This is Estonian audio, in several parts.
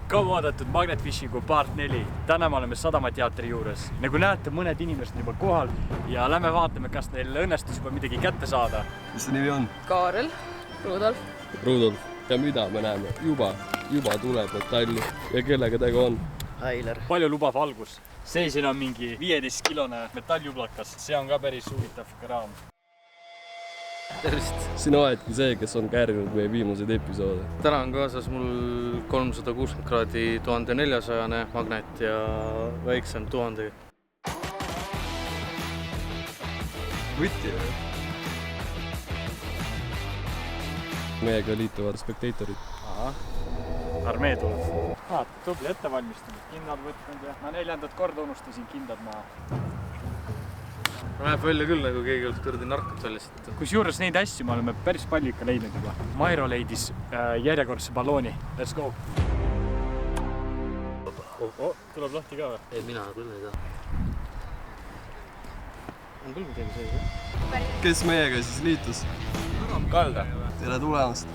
kauaoodatud Magnetfishingu part 4. Täna me oleme Sadamateatri juures. Nagu näete, mõned inimesed on juba kohal ja lähme vaatame, kas neil õnnestus juba midagi kätte saada. Mis see nimi on? Kaarel, Rudolf. Rudolf. Ja mida me näeme? Juba tuleb metalli. Ja kellega tegu on? Ailer. Palju lubav algus. See siin on mingi 15-kilone metalljublakas. See on ka päris huvitav kraam. Tervist. Sina oledki see, kes on käärinud meie viimaseid episoode. Täna on kaasas mul 360 kraadi 1400 magnet ja väiksem 1000. Võtti või? Meiega liituvad spektatorid. Armee tuleb. Vaata, tubli ettevalmistamist, kindad võtnud ja ma 4. korda unustasin kindad maha. Näeb välja küll, nagu keegi oleks kõrdi narkot sellest. Kusjuures neid asju me oleme päris palju ikka leidnud juba. Mairo leidis järjekordse ballooni. Let's go! Tuleb lahti ka või? Ei, mina küll ei tea. On küll midagi sees, Kes meiega siis liitus? Kalda. Tere tulemast!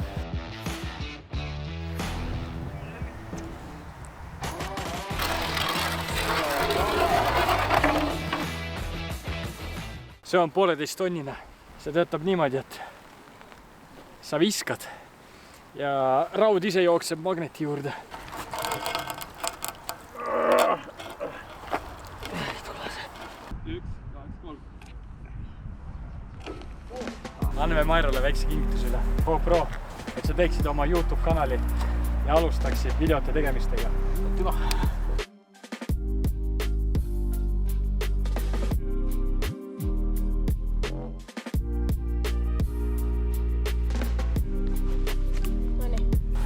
See on 1,5 tonnine. See töötab niimoodi, et sa viskad ja raud ise jookseb magneti juurde. Anname Mairole väikse kingituse üle. GoPro, et sa teeksid oma YouTube kanali ja alustaksid videote tegemistega. Tüma!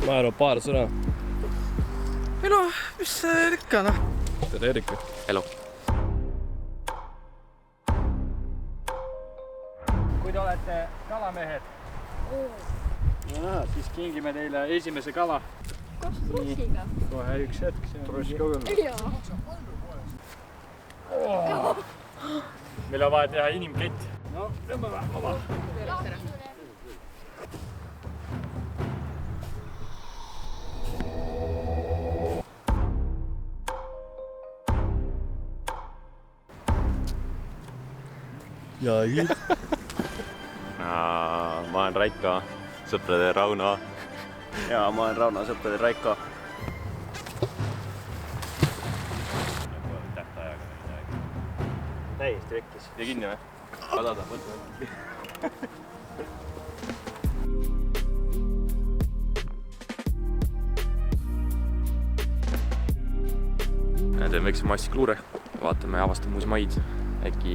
Mairo, paar sõna. no, mis see ikka, noh. Tere, Erika. Elu. Kui te olete kalamehed, siis kingime teile esimese kala. Kas trussiga? Kohe üks hetk. Truss ka veel. Jaa. Meil on vaja teha inimkett. No, tõmbame oma. Ja hiid. Ma olen Raiko, sõprade Rauno. Ja ma olen Rauno, sõprade Raiko. Täiesti vekkis. Tee kinni või? Kadada, mõtle. Teeme väikse massikluure. Vaatame ja avastame uusi maid. Äkki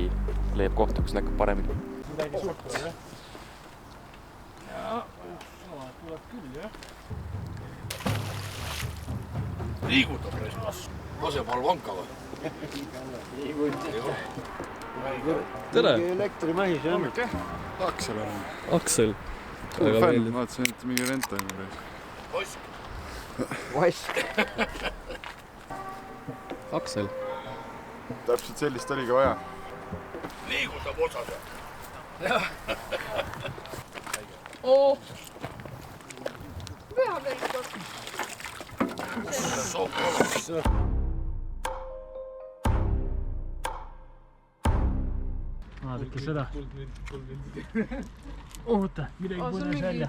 leiab kohta, kus näkkab paremini. Midagi suhtu, jah? Jaa, tuleb küll, jah? Liigutab reismas. Asemal vanka või? Tere! Elektrimahis on. Aksel on. Aksel. Suur fänn, vaatasin, et mingi vent on reis. Vask. Aksel. Täpselt sellist oli ka vaja. Liigutab otsas. Oo! Püha perikord. Vaadake seda. Oota, midagi põnes välja.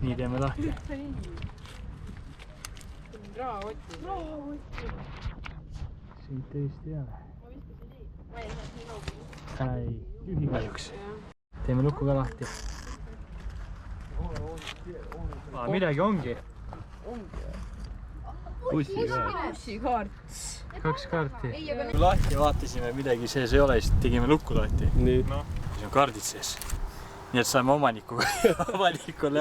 Nii teeme lahti. Rahaotti. Siin tõesti ei ole. Ei, tühi kahjuks. Teeme lukku ka lahti. Midagi ongi. Bussikaart. 2 kaarti. Kui lahti vaatasime, midagi sees ei ole, siis tegime lukku lahti. Nii. Siis on kaardid sees. Nii et saime omanikule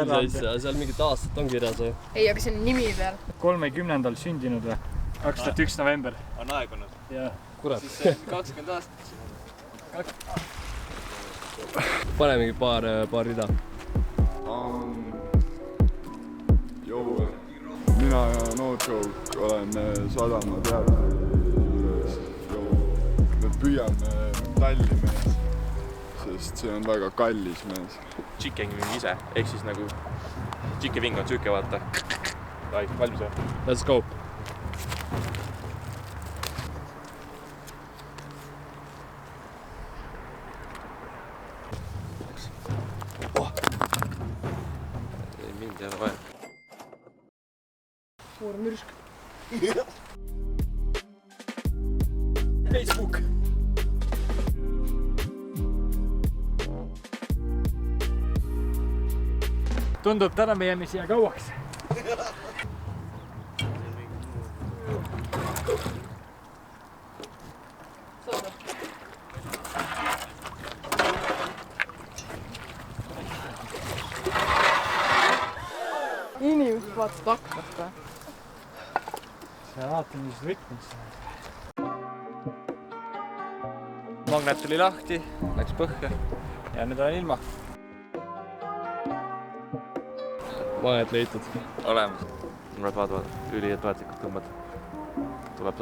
ära anda. Seal mingit aastat on kirjas või? Ei, aga see on nimi peal. 30. sündinud või? 2001 november. On aegunud. Ja. Kurat. 20 aastat. Panemegi paar rida. Jou. Mina ja No-Joke olen Sadamateatri juures. Me püüame metalli mees, sest see on väga kallis mees. Chicken wing ise, ehk siis nagu chicken wing on süüke, vaata. valmis või? Let's go. Mind ei ole vaja. Suur mürsk. Facebook. Tundub, täna me jääme siia kauaks. Inimesed vaatasid aknast või? See vaatame siis rikkumist. Magnet tuli lahti, läks põhja ja nüüd olen ilma. Magnet leitud. Olemas. Mulle vaatavad ülietvaatlikult tõmbad. Tuleb.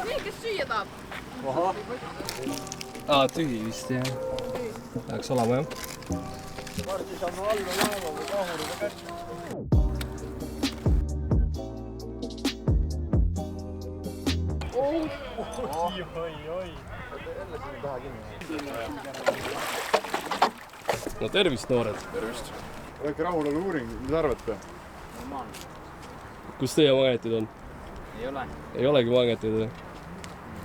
Nii, kes süüa tahab? Tühi vist jah. Läheks olema jah. Varsti saame alla laeva või kahuriga kätte. Oi. No tervist, noored. Tervist. Väike rahulolu uuring, mis arvate? Kus teie magnetid on? Ei ole. Ei olegi magnetid või?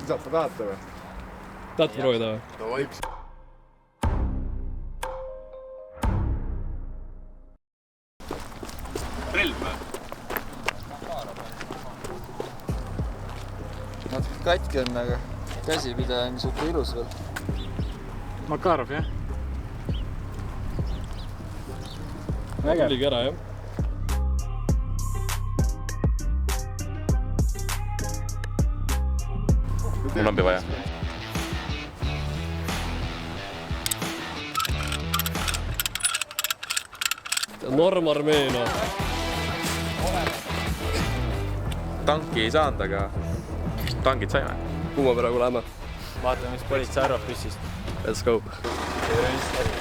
Lisata tahate või? Tahate proovida või? Davai. Natuke katki on, aga käsipidaja on siuke ilus veel. Makarov, jah? Tuligi ära jah. Mul on vaja. Normarmeena. Tanki ei saanud, aga tankid saime. Kuhu me praegu läheme? Vaatame, mis politsei arvab püssist. Let's go.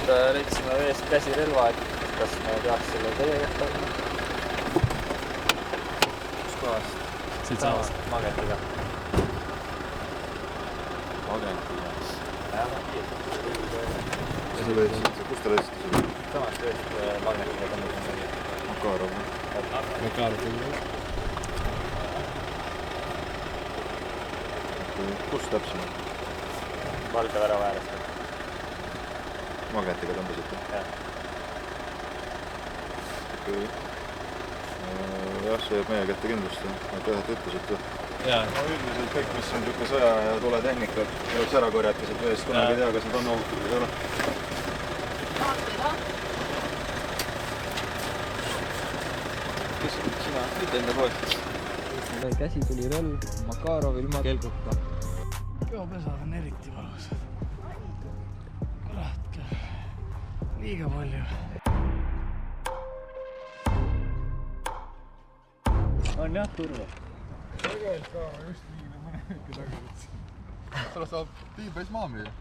Leidsime eest käsirelva, et kas me peaks selle teie kätte olema. Kus kohast? Siit samas. Magnetiga. Kus te leidsite seda? Samast ühest magnetiga tõmbasime. Makarov. Makarov. Kus täpsemalt? Valge värava äärest. Magnetiga tõmbasite? Jah. Okei. Jah, see jääb meie kätte kindlasti, nagu ühed ütlesite. Jaa. Üldiselt kõik, mis on niisugune sõja- ja tuletehnika, tuleks ära korjata sealt veest, kunagi ei tea, kas need on ohutud või ei ole. Kes sina nüüd enda poolt? Käsi tuli relv, Makarov ilma kelguta. Joopesad on eriti valusad. Kurat küll. Liiga palju. On jah turva. Tegelikult saame just liigile mõne hetke tagasi. Sulle saab tiibes maa müüa.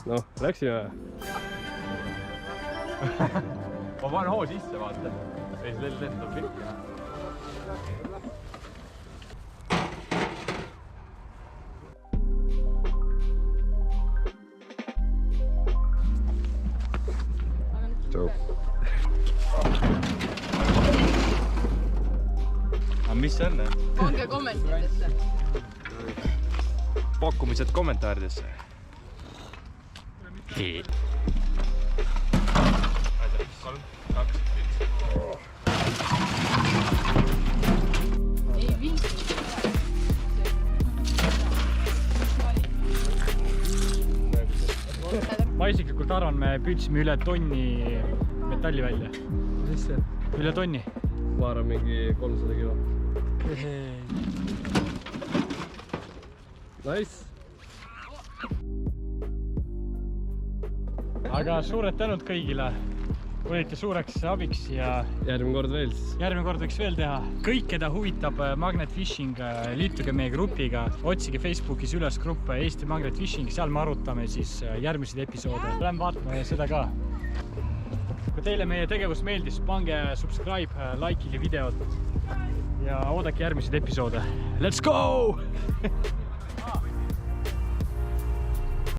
Noh, läksime. Ma panen hoo sisse, vaata. Ei, see lendab pikka. Tšau. Aga mis see on? Pange kommentidesse. Pakkumised kommentaaridesse. Hei. 3, 2, 1. Ei vinti. Ma isiklikult arvan, me püüdsime üle tonni metalli välja. Mis see? Üle tonni. Ma arvan mingi 300 kilo. Nice! Aga suured tänud kõigile. Olite suureks abiks ja Järgmine kord veel siis. järgmine kord võiks veel teha. Kõik, keda huvitab Magnet Fishing, liituge meie grupiga. Otsige Facebookis üles grupp Eesti Magnet Fishing, seal me arutame siis järgmiseid episoode. Lähme vaatame seda ka. Kui teile meie tegevus meeldis, pange subscribe, likeige videot ja oodake järgmiseid episoode. Let's go!